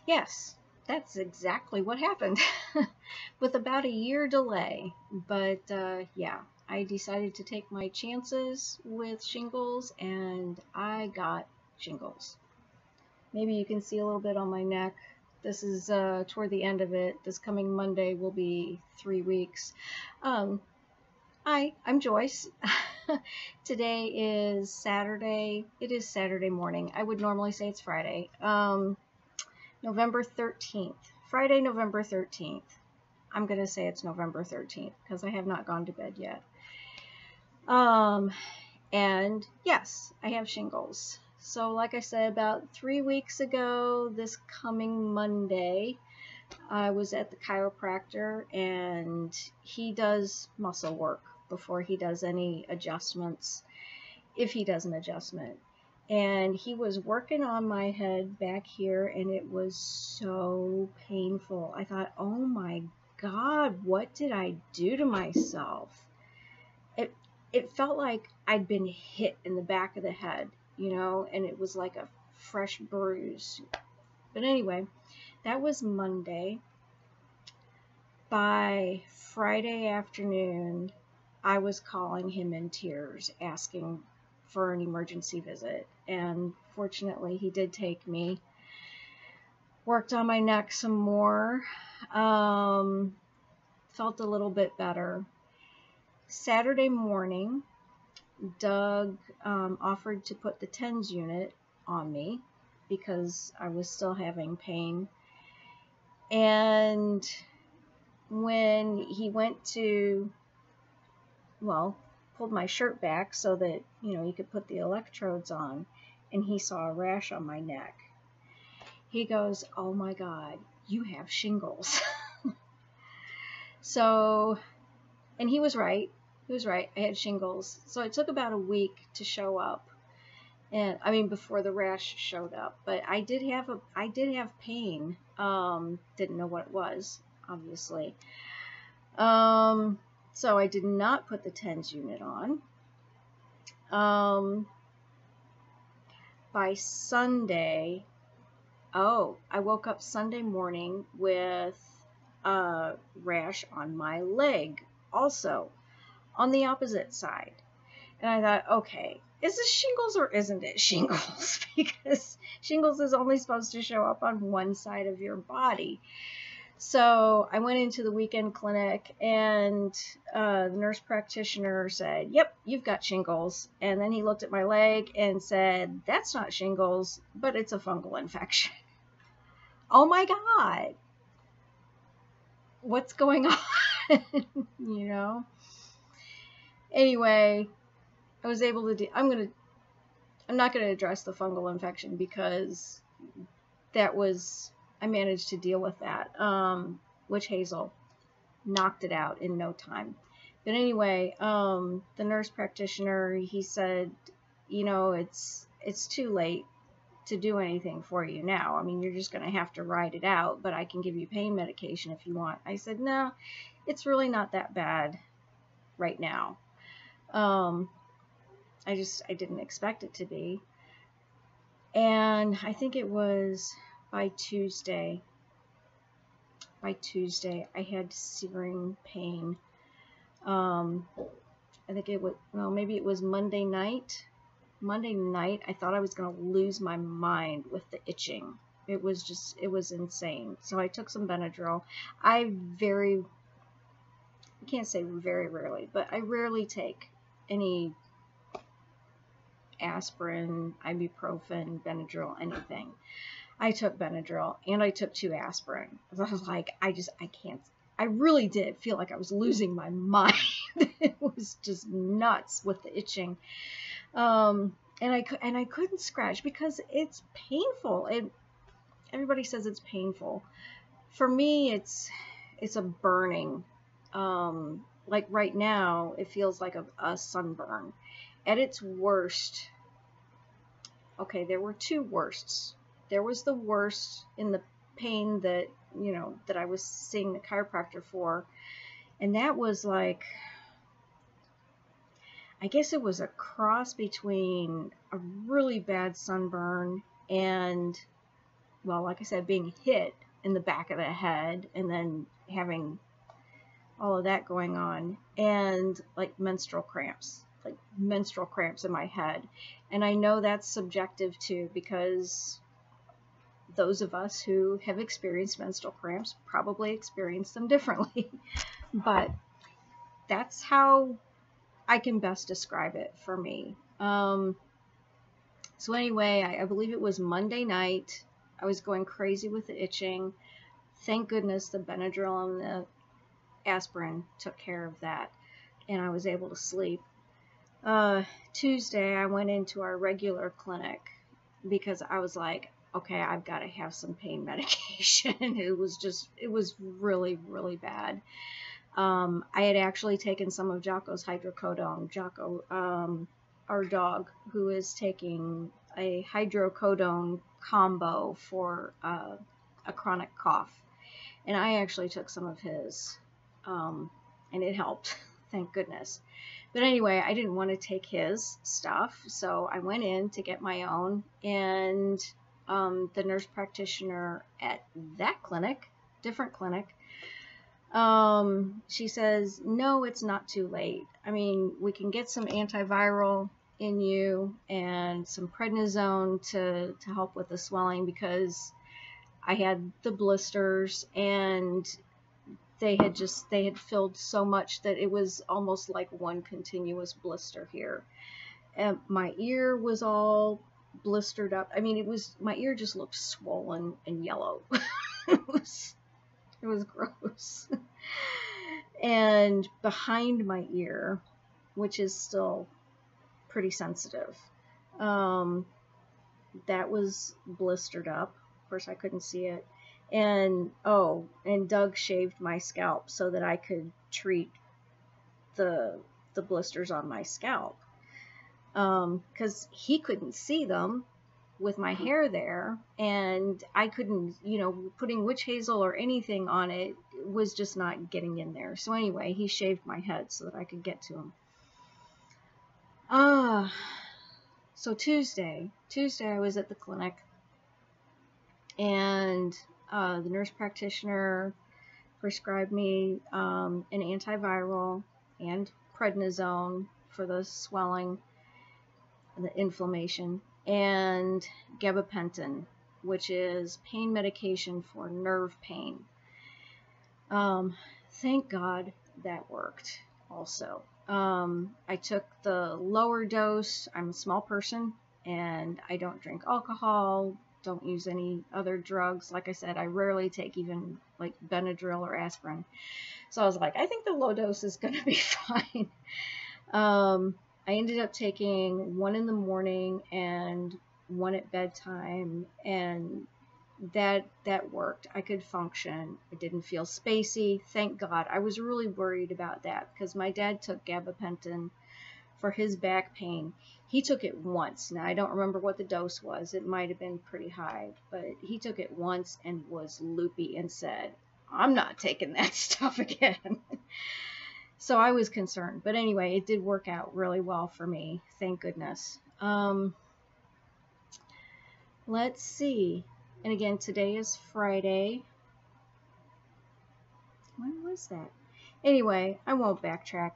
Yes, that's exactly what happened with about a year delay. But yeah, I decided to take my chances with shingles and I got shingles. Maybe you can see a little bit on my neck. This is toward the end of it. This coming Monday will be 3 weeks. Um, Hi, I'm Joyce. Today is Saturday. It is Saturday morning. I would normally say it's Friday. November 13th. Friday, November 13th. I'm going to say it's November 13th because I have not gone to bed yet. Um, and yes, I have shingles. So like I said, about 3 weeks ago, this coming Monday, I was at the chiropractor and he does muscle work before he does any adjustments, if he does an adjustment. And he was working on my head back here and it was so painful. I thought, oh my God, what did I do to myself? It felt like I'd been hit in the back of the head, and it was like a fresh bruise. But anyway, that was Monday. By Friday afternoon, I was calling him in tears, asking for an emergency visit. And fortunately, he did take me. Worked on my neck some more. Felt a little bit better. Saturday morning, Doug offered to put the TENS unit on me because I was still having pain. And when he went to, pulled my shirt back so that, he could put the electrodes on, and he saw a rash on my neck. He goes, oh my God, you have shingles. So, and he was right. He was right. I had shingles. So it took about a week to show up. And before the rash showed up, but I did have pain. Didn't know what it was, obviously. So I did not put the TENS unit on. By Sunday, I woke up Sunday morning with a rash on my leg, also on the opposite side. And I thought, okay, is this shingles or isn't it shingles? Because shingles is only supposed to show up on one side of your body. So I went into the weekend clinic and the nurse practitioner said, yep, you've got shingles. And then he looked at my leg and said, that's not shingles, but it's a fungal infection. Oh my God. What's going on? Anyway, I was able to I'm not going to address the fungal infection because I managed to deal with that. Witch hazel knocked it out in no time. But anyway, the nurse practitioner, he said, it's too late to do anything for you now. You're just going to have to ride it out, but I can give you pain medication if you want. I said, no, it's really not that bad right now. I didn't expect it to be. And I think it was by Tuesday, I had searing pain. I think maybe it was Monday night. Monday night, I thought I was going to lose my mind with the itching. It was insane. So I took some Benadryl. I can't say very rarely, but I rarely take any aspirin, ibuprofen, Benadryl, anything. I took Benadryl and I took 2 aspirin. I was like, I can't. I really did feel like I was losing my mind. It was just nuts with the itching. And I couldn't scratch because it's painful. Everybody says it's painful. For me, it's a burning. Like right now, it feels like a sunburn. At its worst, okay, there were 2 worsts. There was the worst in the pain that, that I was seeing the chiropractor for. And that was like, I guess it was a cross between a really bad sunburn and well, like I said, being hit in the back of the head and then having all of that going on, and like menstrual cramps in my head. And I know that's subjective too, because those of us who have experienced menstrual cramps probably experience them differently. But that's how I can best describe it for me. So anyway, I believe it was Monday night. I was going crazy with the itching. Thank goodness the Benadryl and the aspirin took care of that, and I was able to sleep. Tuesday, I went into our regular clinic because I was like, okay, I've got to have some pain medication. It was really, really bad. I had actually taken some of Jocko's hydrocodone. Jocko, our dog, who is taking a hydrocodone combo for a chronic cough. And I actually took some of his, and it helped, thank goodness. But anyway, I didn't want to take his stuff, so I went in to get my own, and the nurse practitioner at that clinic, different clinic, she says, no, it's not too late. I mean, we can get some antiviral in you and some prednisone to help with the swelling, because I had the blisters and they had filled so much that it was almost like one continuous blister here. And my ear was all blistered up. I mean, my ear just looked swollen and yellow. It was gross. And behind my ear, which is still pretty sensitive, that was blistered up. Of course, I couldn't see it. And Doug shaved my scalp so that I could treat the blisters on my scalp, because he couldn't see them with my hair there, and I couldn't, putting witch hazel or anything on it was just not getting in there. So anyway, he shaved my head so that I could get to him. So Tuesday I was at the clinic, and the nurse practitioner prescribed me an antiviral and prednisone for the swelling, the inflammation, and gabapentin, which is pain medication for nerve pain. Thank God that worked also. I took the lower dose. I'm a small person and I don't drink alcohol, don't use any other drugs. Like I said, I rarely take even like Benadryl or aspirin. So I was like, I think the low dose is going to be fine. I ended up taking one in the morning and one at bedtime, and that worked. I could function. I didn't feel spacey. Thank God. I was really worried about that because my dad took gabapentin for his back pain. He took it once. Now, I don't remember what the dose was. It might have been pretty high, but he took it once and was loopy and said, I'm not taking that stuff again. So I was concerned. But anyway, it did work out really well for me. Thank goodness. Let's see. And again, today is Friday. When was that? Anyway, I won't backtrack.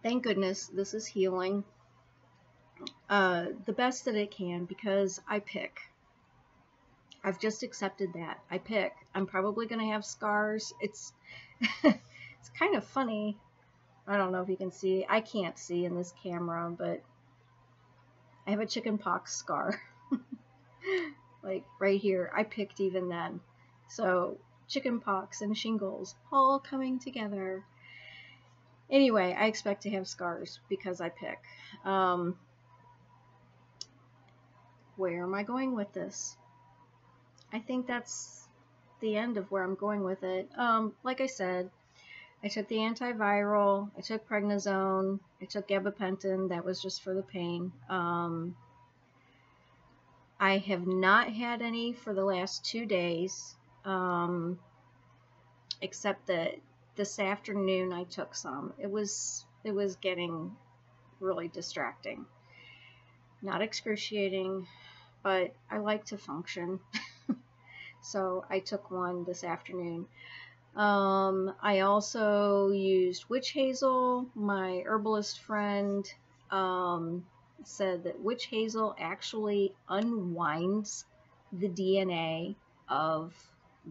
Thank goodness this is healing the best that it can, because I pick. I've just accepted that. I pick. I'm probably going to have scars. It's it's kind of funny. I don't know if you can see. I can't see in this camera, but I have a chickenpox scar. Like right here. I picked even then. So chickenpox and shingles all coming together. Anyway, I expect to have scars because I pick. Where am I going with this? I think that's the end of where I'm going with it. Like I said, I took the antiviral, I took prednisone, I took gabapentin. That was just for the pain. I have not had any for the last 2 days, except that this afternoon I took some. It was getting really distracting. Not excruciating, but I like to function. So I took one this afternoon. I also used witch hazel. My herbalist friend said that witch hazel actually unwinds the DNA of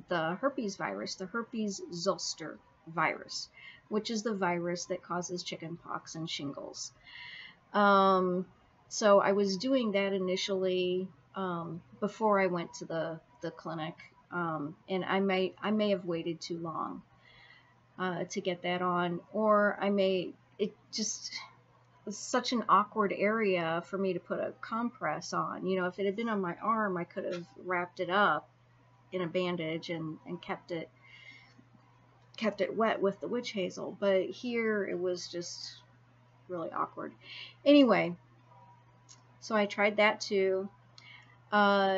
the herpes virus, the herpes zoster virus, which is the virus that causes chickenpox and shingles. So I was doing that initially before I went to the clinic, and I may have waited too long to get that on, or it just was such an awkward area for me to put a compress on. You know, if it had been on my arm, I could have wrapped it up in a bandage and kept it wet with the witch hazel, but here it was just really awkward. Anyway, so I tried that too.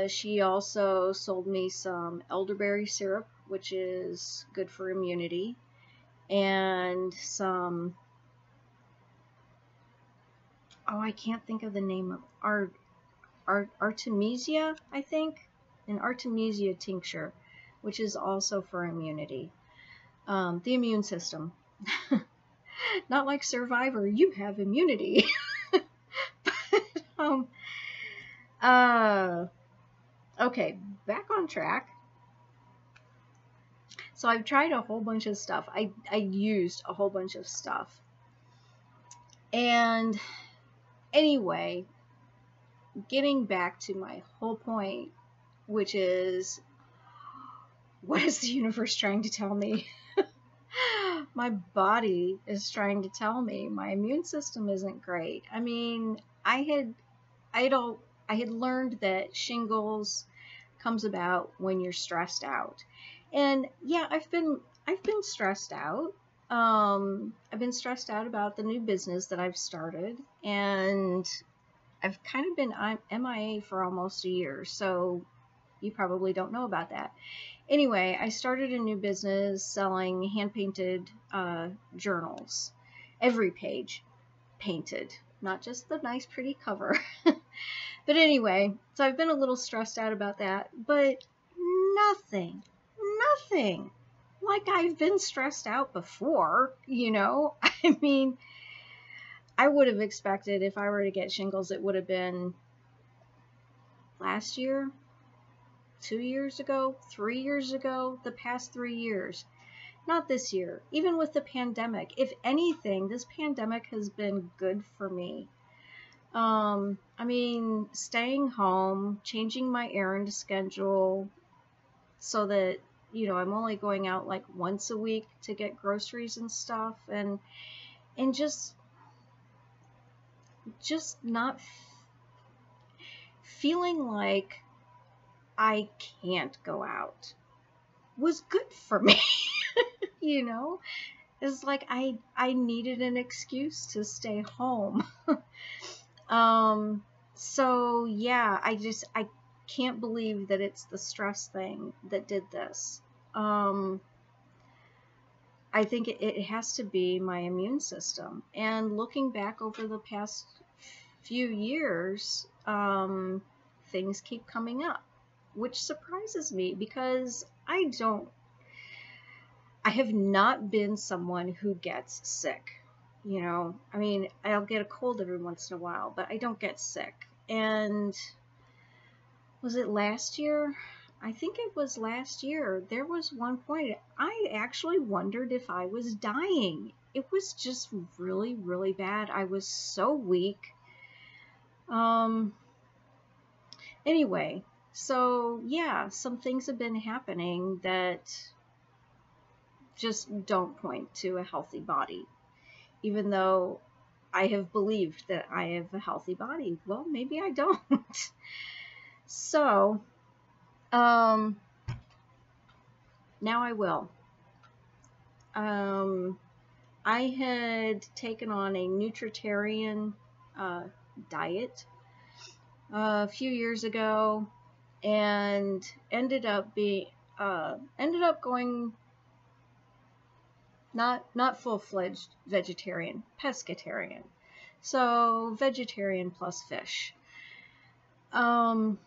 She also sold me some elderberry syrup, which is good for immunity, and some, oh, I can't think of the name of, Artemisia, I think, an Artemisia tincture, which is also for immunity. The immune system. Not like Survivor, you have immunity. But, okay, back on track. So I've tried a whole bunch of stuff. I used a whole bunch of stuff. And anyway, getting back to my whole point, which is, what is the universe trying to tell me? My body is trying to tell me my immune system isn't great. I mean, I had learned that shingles comes about when you're stressed out. And yeah, I've been stressed out. I've been stressed out about the new business that I've started, and I've kind of been MIA for almost a year, so you probably don't know about that. Anyway, I started a new business selling hand-painted journals. Every page painted, not just the nice pretty cover. But anyway, so I've been a little stressed out about that, but nothing like I've been stressed out before, you know? I mean, I would have expected if I were to get shingles, it would have been last year, 2 years ago, 3 years ago, the past 3 years. Not this year, even with the pandemic. If anything, this pandemic has been good for me. I mean, staying home, changing my errand schedule so that, you know, I'm only going out like once a week to get groceries and stuff, and just not feeling like I can't go out was good for me. You know, it's like I needed an excuse to stay home. So yeah, I can't believe that it's the stress thing that did this. I think it has to be my immune system. And looking back over the past few years, things keep coming up, which surprises me because I have not been someone who gets sick. You know, I mean, I'll get a cold every once in a while, but I don't get sick. And was it last year? I think it was last year. There was one point I actually wondered if I was dying. It was just really, really bad. I was so weak. Anyway, so yeah, some things have been happening that just don't point to a healthy body. Even though I have believed that I have a healthy body. Well, maybe I don't. So, now I will. I had taken on a nutritarian diet a few years ago, and ended up going not full-fledged vegetarian, pescatarian. So vegetarian plus fish. And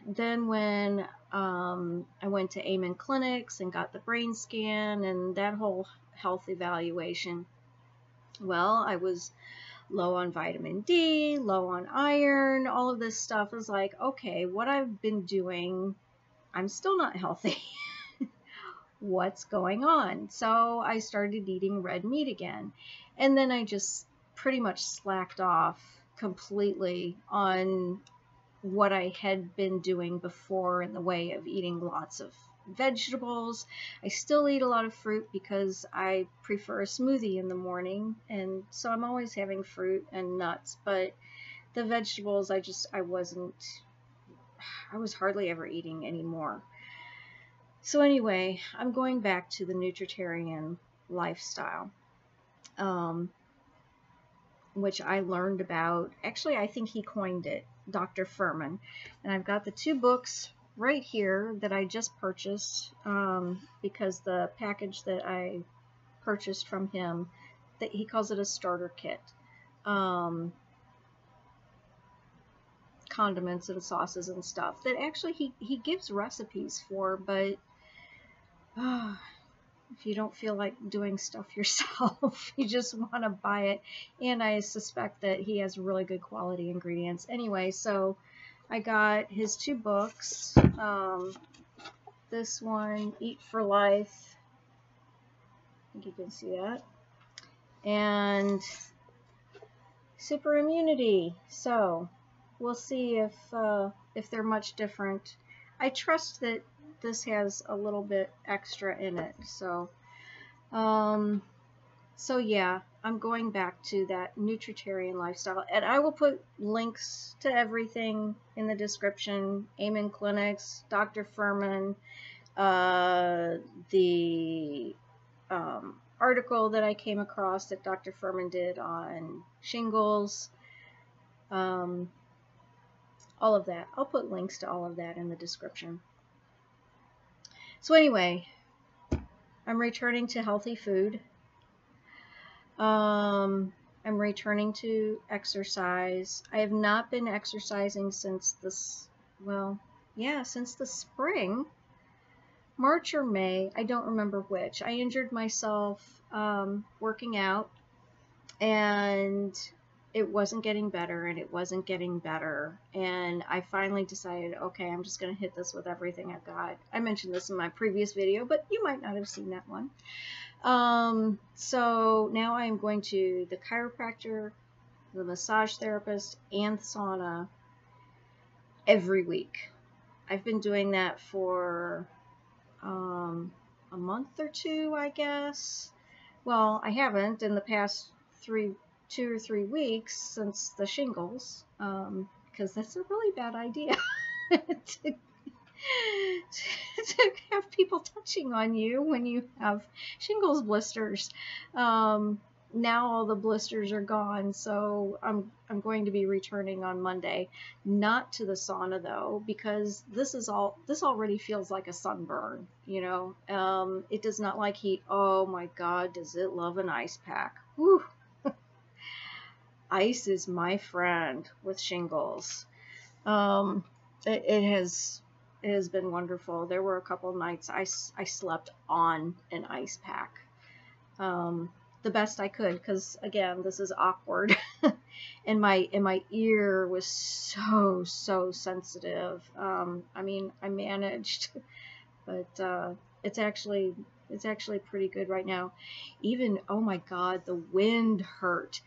then when I went to Amen Clinics and got the brain scan and that whole health evaluation, well, I was low on vitamin D, low on iron, all of this stuff is like, okay, what I've been doing, I'm still not healthy. What's going on? So I started eating red meat again. And then I just pretty much slacked off completely on what I had been doing before in the way of eating lots of vegetables. I still eat a lot of fruit because I prefer a smoothie in the morning, and so I'm always having fruit and nuts, but the vegetables I was hardly ever eating anymore. So anyway, I'm going back to the nutritarian lifestyle, which I learned about. Actually, I think he coined it, Dr. Fuhrman. And I've got the 2 books right here that I just purchased because the package that I purchased from him, that he calls it a starter kit. Condiments and sauces and stuff that actually he gives recipes for, but if you don't feel like doing stuff yourself, you just want to buy it. And I suspect that he has really good quality ingredients. Anyway, so I got his 2 books. This one, Eat for Life. I think you can see that. And Super Immunity. So we'll see if they're much different. I trust that this has a little bit extra in it. So yeah, I'm going back to that nutritarian lifestyle, and I will put links to everything in the description. Amen Clinics, Dr. Fuhrman, the article that I came across that Dr. Fuhrman did on shingles, all of that. I'll put links to all of that in the description. So anyway, I'm returning to healthy food. I'm returning to exercise. I have not been exercising since since the spring, March or May. I don't remember which. I injured myself working out, and it wasn't getting better, and it wasn't getting better. And I finally decided, okay, I'm just going to hit this with everything I've got. I mentioned this in my previous video, but you might not have seen that one. So now I am going to the chiropractor, the massage therapist, and the sauna every week. I've been doing that for a month or 2, I guess. Well, I haven't in the past 2 or 3 weeks since the shingles, because that's a really bad idea to have people touching on you when you have shingles blisters. Now all the blisters are gone, so I'm going to be returning on Monday. Not to the sauna though, because this already feels like a sunburn, you know. It does not like heat. Oh my God, does it love an ice pack. Whew. Ice is my friend with shingles. It has been wonderful. There were a couple nights I slept on an ice pack. The best I could, because again, this is awkward. and my ear was so sensitive. I mean, I managed, but it's actually pretty good right now. Even, oh my God, the wind hurt.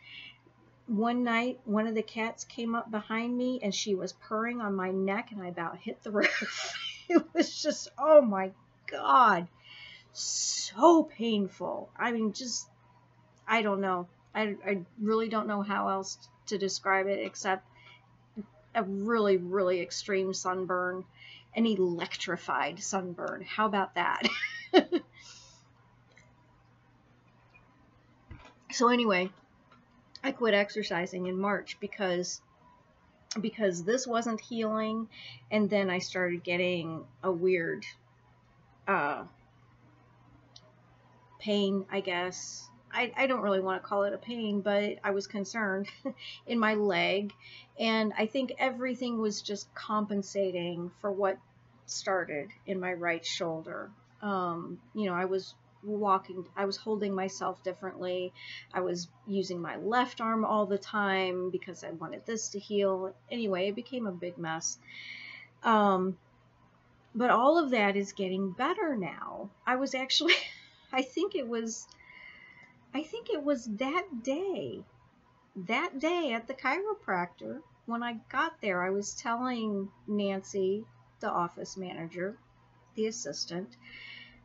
One night, one of the cats came up behind me and she was purring on my neck, and I about hit the roof. It was just, oh my God, so painful. I mean, just, I don't know. I really don't know how else to describe it except a really, really extreme sunburn, an electrified sunburn. How about that? So anyway, I quit exercising in March because this wasn't healing, and then I started getting a weird pain, I guess. I don't really want to call it a pain, but I was concerned in my leg. And I think everything was just compensating for what started in my right shoulder. You know, I was holding myself differently. I was using my left arm all the time because I wanted this to heal. Anyway, it became a big mess. But all of that is getting better now. I was actually, I think it was that day at the chiropractor, when I got there, I was telling Nancy, the office manager, the assistant,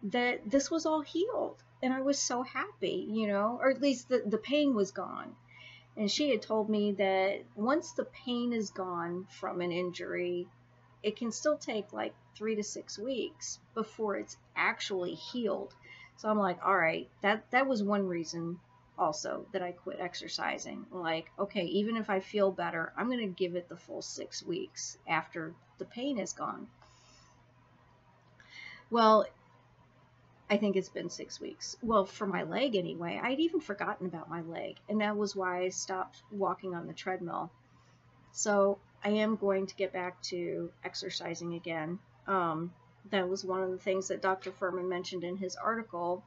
that this was all healed. And I was so happy, you know, or at least the pain was gone. And she had told me that once the pain is gone from an injury, it can still take like 3 to 6 weeks before it's actually healed. So I'm like, all right, that was one reason also that I quit exercising. Like, okay, even if I feel better, I'm going to give it the full 6 weeks after the pain is gone. Well, I think it's been 6 weeks. Well, for my leg anyway. I'd even forgotten about my leg, and that was why I stopped walking on the treadmill. So I am going to get back to exercising again. That was one of the things that Dr. Fuhrman mentioned in his article,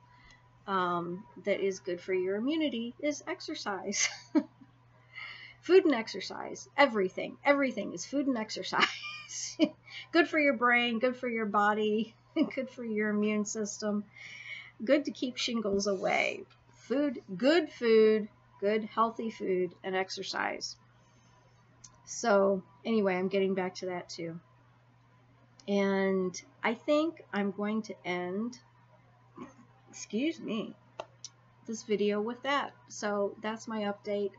that is good for your immunity, is exercise. Food and exercise. Everything is food and exercise. Good for your brain, good for your body, good for your immune system, good to keep shingles away. Good healthy food, and exercise. So anyway, I'm getting back to that too. And I think I'm going to end, this video with that. So that's my update.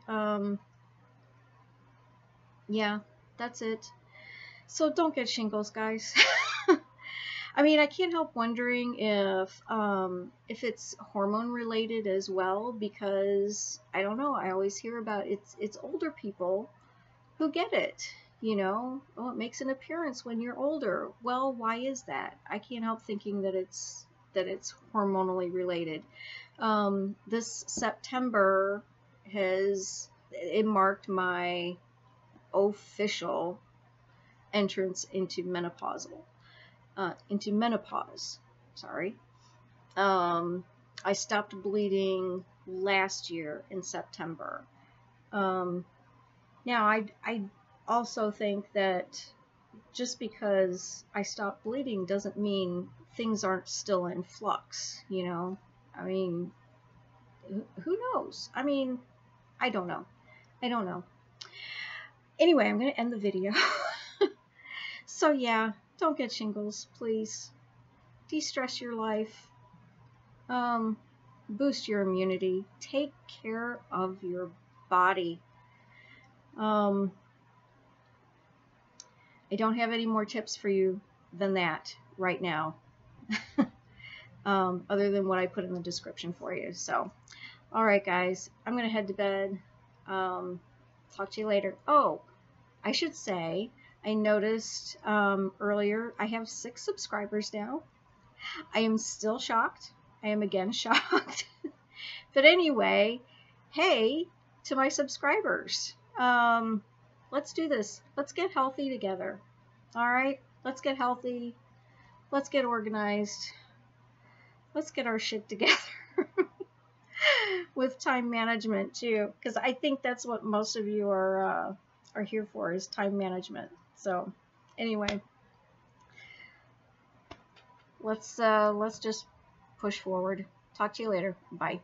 Yeah, that's it. So don't get shingles, guys. I mean, I can't help wondering if it's hormone related as well, because I don't know. I always hear about it's older people who get it. You know, oh, it makes an appearance when you're older. Well, why is that? I can't help thinking that it's hormonally related. This September marked my official entrance into menopause. Sorry. I stopped bleeding last year in September. Now I also think that just because I stopped bleeding doesn't mean things aren't still in flux, you know? I mean, who knows? I mean, I don't know. Anyway, I'm going to end the video. So yeah, don't get shingles, please. De-stress your life. Boost your immunity. Take care of your body. I don't have any more tips for you than that right now, other than what I put in the description for you. So, all right, guys, I'm going to head to bed. Talk to you later. Oh, I should say, I noticed earlier I have 6 subscribers now. I am still shocked. I am again shocked. But anyway, hey, to my subscribers. Let's do this. Let's get healthy together. All right? Let's get healthy. Let's get organized. Let's get our shit together. With time management too, because I think that's what most of you are here for, is time management. So anyway, let's just push forward. Talk to you later. Bye.